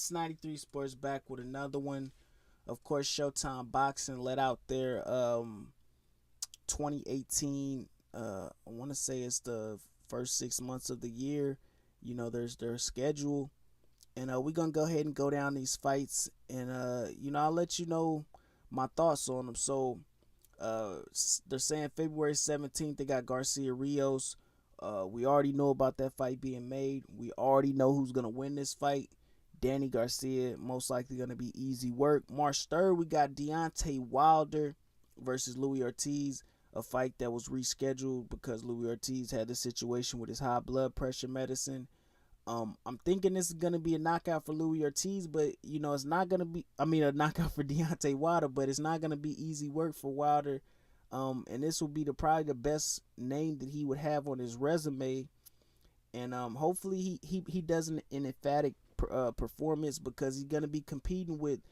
It's 93 Sports back with another one. Of course, Showtime Boxing let out their 2018. I want to say it's the first 6 months of the year. There's their schedule, and we're gonna go ahead and go down these fights, and I'll let you know my thoughts on them. So, they're saying February 17th they got Garcia Rios. We already know about that fight being made. We already know who's gonna win this fight. Danny Garcia, most likely gonna be easy work. March 3rd we got Deontay Wilder versus Louis Ortiz, a fight that was rescheduled because Louis Ortiz had a situation with his high blood pressure medicine. I'm thinking this is gonna be a knockout for Louis Ortiz, but it's not gonna be. I mean, a knockout for Deontay Wilder, but it's not gonna be easy work for Wilder. And this will be probably the best name that he would have on his resume. And hopefully he does an emphatic performance, because he's gonna be competing with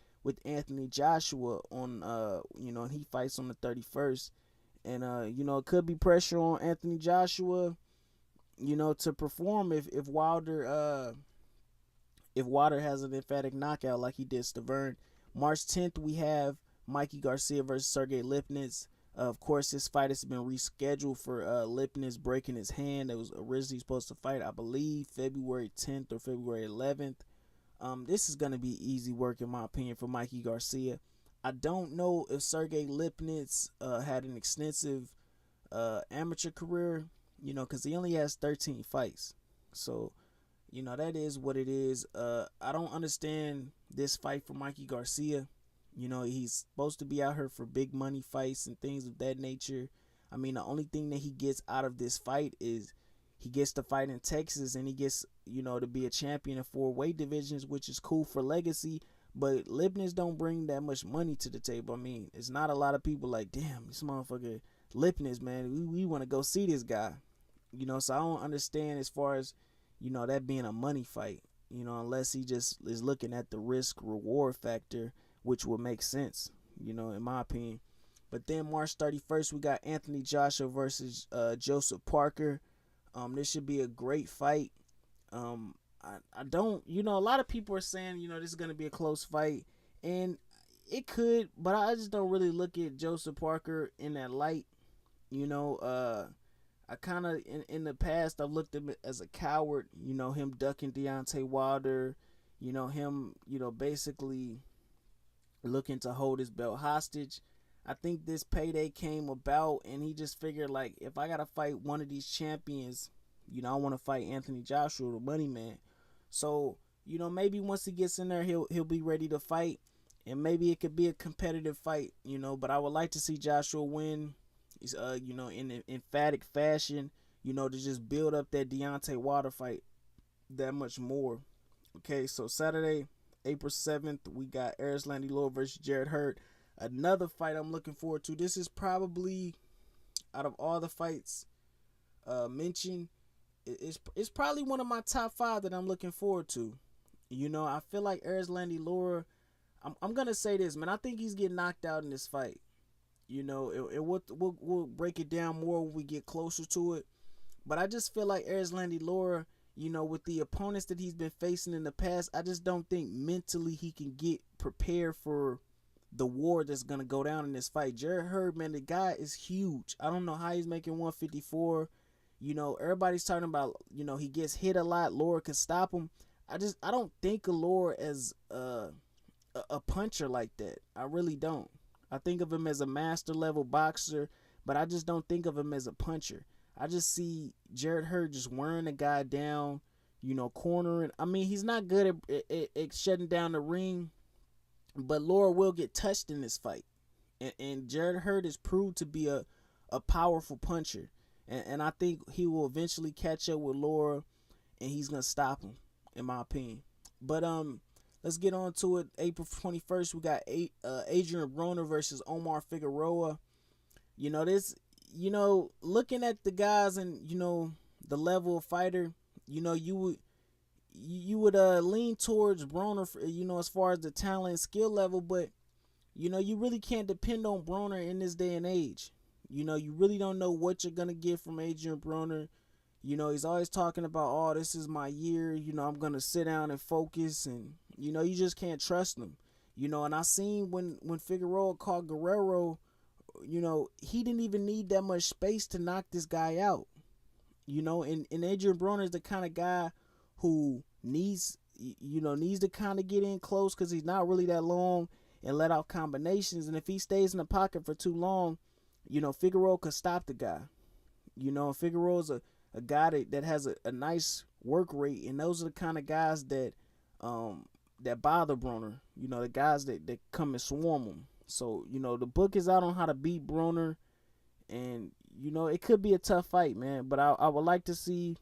Anthony Joshua on and he fights on the 31st. And it could be pressure on Anthony Joshua, to perform if Wilder has an emphatic knockout like he did Stavern. March 10th we have Mikey Garcia versus Sergey Lipnitz. Of course, this fight has been rescheduled for Lipnitz breaking his hand. That was originally supposed to fight, I believe, February 10th or February 11th. This is going to be easy work, in my opinion, for Mikey Garcia. I don't know if Sergey Lipnitz had an extensive amateur career, because he only has 13 fights. So, that is what it is. I don't understand this fight for Mikey Garcia. He's supposed to be out here for big money fights and things of that nature. I mean, the only thing that he gets out of this fight is he gets to fight in Texas, and he gets, to be a champion in 4 weight divisions, which is cool for legacy. But Lipnitz don't bring that much money to the table. I mean, it's not a lot of people like, damn, this motherfucker Lipnitz, man, we want to go see this guy. So I don't understand as far as, that being a money fight, unless he just is looking at the risk reward factor, which would make sense, in my opinion. But then March 31st, we got Anthony Joshua versus Joseph Parker. This should be a great fight. I don't, a lot of people are saying, this is going to be a close fight, and it could, but I just don't really look at Joseph Parker in that light. I kind of, in the past, I've looked at him as a coward, him ducking Deontay Wilder, him, basically looking to hold his belt hostage. I think this payday came about, and he just figured, like, if I gotta fight one of these champions, I want to fight Anthony Joshua, the money man. So, maybe once he gets in there, he'll be ready to fight, and maybe it could be a competitive fight, But I would like to see Joshua win, in an emphatic fashion, to just build up that Deontay Wilder fight that much more. Okay, so Saturday, April 7th, we got Erislandy Louisville versus Jarrett Hurd. Another fight I'm looking forward to. This is probably, out of all the fights mentioned, it's probably one of my top 5 that I'm looking forward to. I feel like Erislandy Louisville, I'm going to say this, man. I think he's getting knocked out in this fight. We'll break it down more when we get closer to it. But I just feel like Erislandy Louisville, with the opponents that he's been facing in the past, I just don't think mentally he can get prepared for the war that's going to go down in this fight. Jarrett Hurd, man, the guy is huge. I don't know how he's making 154. Everybody's talking about, he gets hit a lot. Louisville can stop him. I don't think of Louisville as a puncher like that. I really don't. I think of him as a master level boxer, but I just don't think of him as a puncher. I just see Jarrett Hurd just wearing a guy down, cornering. I mean, he's not good at shutting down the ring, but Laura will get touched in this fight. And Jarrett Hurd is proved to be a powerful puncher. And I think he will eventually catch up with Laura, and he's going to stop him, in my opinion. But let's get on to it. April 21st, we got Adrian Broner versus Omar Figueroa. Looking at the guys and, the level of fighter, you would lean towards Broner, as far as the talent and skill level, but, you really can't depend on Broner in this day and age. You really don't know what you're going to get from Adrian Broner. He's always talking about, oh, this is my year. I'm gonna sit down and focus, and you just can't trust him. And I seen when Figueroa caught Guerrero, he didn't even need that much space to knock this guy out. And Adrian Broner is the kind of guy who needs to kind of get in close because he's not really that long and let off combinations. And if he stays in the pocket for too long, Figueroa could stop the guy. Figueroa's a guy that has a nice work rate, and those are the kind of guys that bother Broner. The guys that come and swarm him. So, the book is out on how to beat Broner, and it could be a tough fight, man. But I would like to see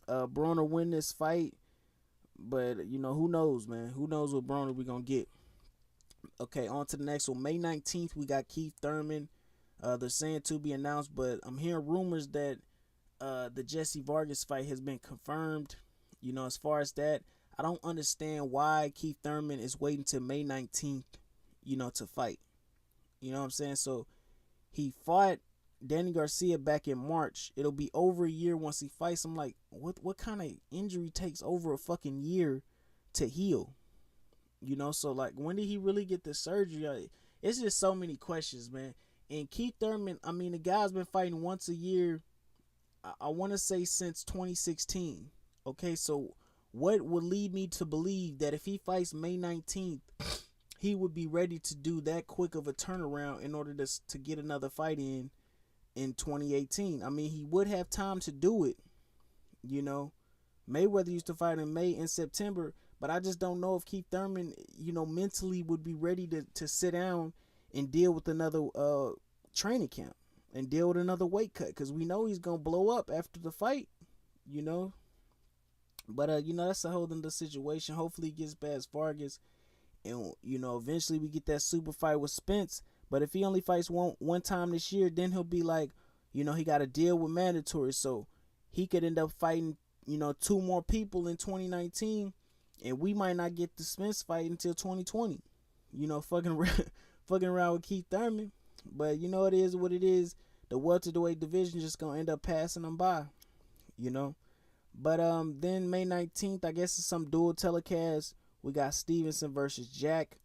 Broner win this fight. But who knows, man? Who knows what Broner we gonna get? Okay, on to the next one. May 19th, we got Keith Thurman. They're saying to be announced, but I'm hearing rumors that the Jesse Vargas fight has been confirmed. As far as that, I don't understand why Keith Thurman is waiting till May 19th, to fight. You know what I'm saying? So he fought Danny Garcia back in March. It'll be over a year once he fights. I'm like, what kind of injury takes over a fucking year to heal? So like, when did he really get the surgery? It's just so many questions, man. And Keith Thurman, I mean, the guy's been fighting once a year, I want to say since 2016. Okay, so what would lead me to believe that if he fights May 19th, he would be ready to do that quick of a turnaround in order to get another fight in 2018? I mean, he would have time to do it. Mayweather used to fight in May and September, but I just don't know if Keith Thurman, mentally would be ready to sit down and deal with another training camp and deal with another weight cut, because we know he's gonna blow up after the fight. But that's a whole other situation. Hopefully he gets past Vargas, and eventually we get that super fight with Spence. But if he only fights one time this year, then he'll be like, he got to deal with mandatory, so he could end up fighting two more people in 2019, and we might not get the Spence fight until 2020. Fucking around with Keith Thurman. But it is what it is. The welterweight division just gonna end up passing them by. But then May 19th, I guess it's some dual telecast. We got Stevenson versus Jack.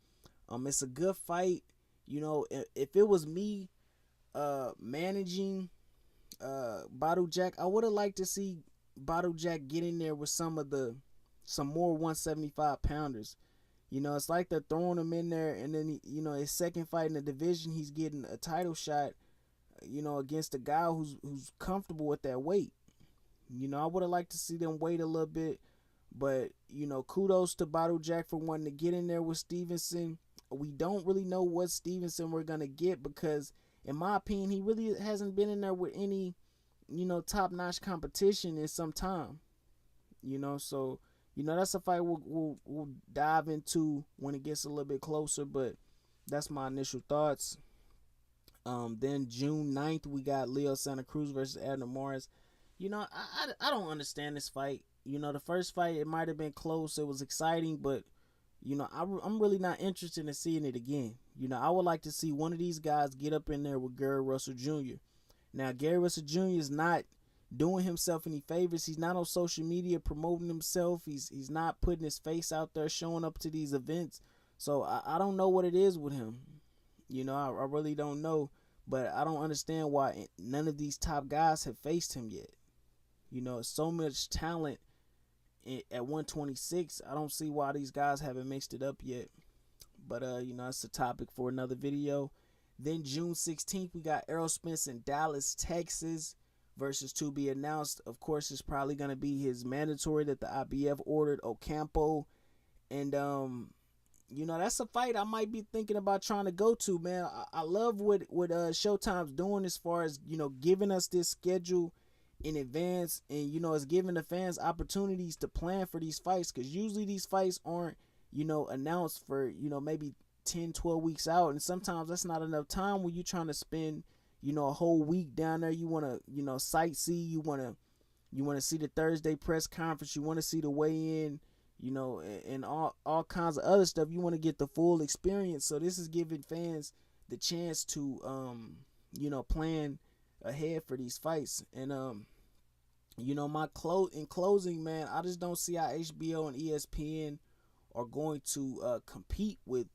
It's a good fight. If it was me managing Badu Jack, I would have liked to see Badu Jack get in there with some more 175 pounders. It's like they're throwing him in there, and then his second fight in the division, he's getting a title shot, against a guy who's comfortable with that weight. I would have liked to see them wait a little bit, but kudos to Badu Jack for wanting to get in there with Stevenson. We don't really know what Stevenson we're gonna get, because in my opinion, he really hasn't been in there with any top-notch competition in some time. So that's a fight we'll dive into when it gets a little bit closer, but that's my initial thoughts. Then June 9th, we got Leo Santa Cruz versus Abner Morris. I don't understand this fight. The first fight, it might have been close. It was exciting, but, I'm really not interested in seeing it again. I would like to see one of these guys get up in there with Gary Russell Jr. Now, Gary Russell Jr. is not doing himself any favors. He's not on social media promoting himself. He's not putting his face out there, showing up to these events. So I don't know what it is with him. I really don't know. But I don't understand why none of these top guys have faced him yet. So much talent at 126. I don't see why these guys haven't mixed it up yet. But it's a topic for another video. Then June 16th, we got Errol Spence in Dallas, Texas versus to be announced. Of course, it's probably going to be his mandatory that the IBF ordered, Ocampo. And that's a fight I might be thinking about trying to go to, man. I love what Showtime's doing as far as, giving us this schedule in advance, and it's giving the fans opportunities to plan for these fights, because usually these fights aren't announced for maybe 10-12 weeks out, and sometimes that's not enough time when you're trying to spend a whole week down there. You want to sightsee, you want to see the Thursday press conference, you want to see the weigh-in, and all kinds of other stuff. You want to get the full experience. So this is giving fans the chance to plan ahead for these fights. And In closing, man, I just don't see how HBO and ESPN are going to compete with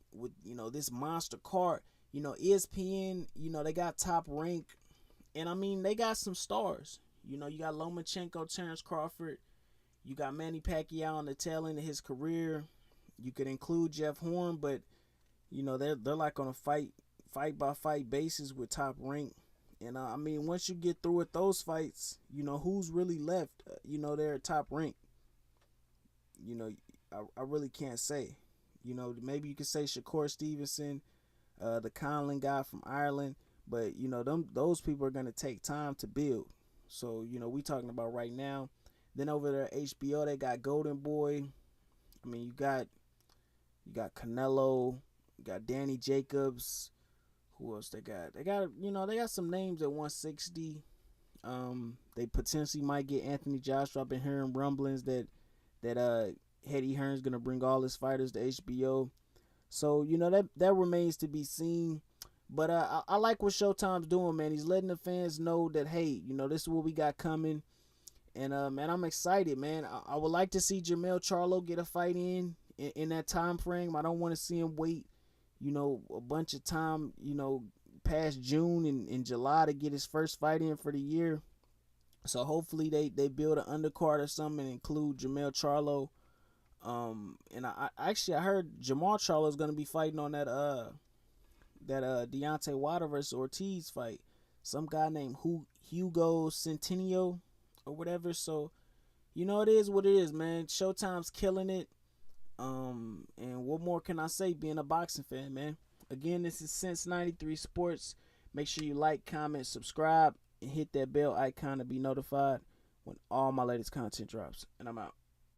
this monster card. ESPN, they got Top Rank, and I mean they got some stars. You got Lomachenko, Terrence Crawford. You got Manny Pacquiao on the tail end of his career. You could include Jeff Horn, but they're like on a fight by fight basis with Top Rank. And I mean, once you get through with those fights, who's really left. They're at Top Rank. You know, I really can't say. Maybe you could say Shakur Stevenson, the Conlon guy from Ireland, but those people are gonna take time to build. So we talking about right now. Then over there at HBO, they got Golden Boy. I mean, you got Canelo, you got Danny Jacobs. Who else they got? They got some names at 160. They potentially might get Anthony Joshua. I've been hearing rumblings that Eddie Hearn's gonna bring all his fighters to HBO. So that remains to be seen. But I like what Showtime's doing, man. He's letting the fans know that, hey, this is what we got coming. And man, I'm excited, man. I would like to see Jermell Charlo get a fight in that time frame. I don't want to see him wait, a bunch of time, past June and July to get his first fight in for the year. So hopefully they build an undercard or something and include Jermell Charlo. And I heard Jamal Charlo is gonna be fighting on that Deontay Wilder versus Ortiz fight. Some guy named Hugo Centennial or whatever. So it is what it is, man. Showtime's killing it. And what more can I say? Being a boxing fan, man. Again, this is Since 93 Sports. Make sure you like, comment, subscribe, and hit that bell icon to be notified when all my latest content drops. And I'm out.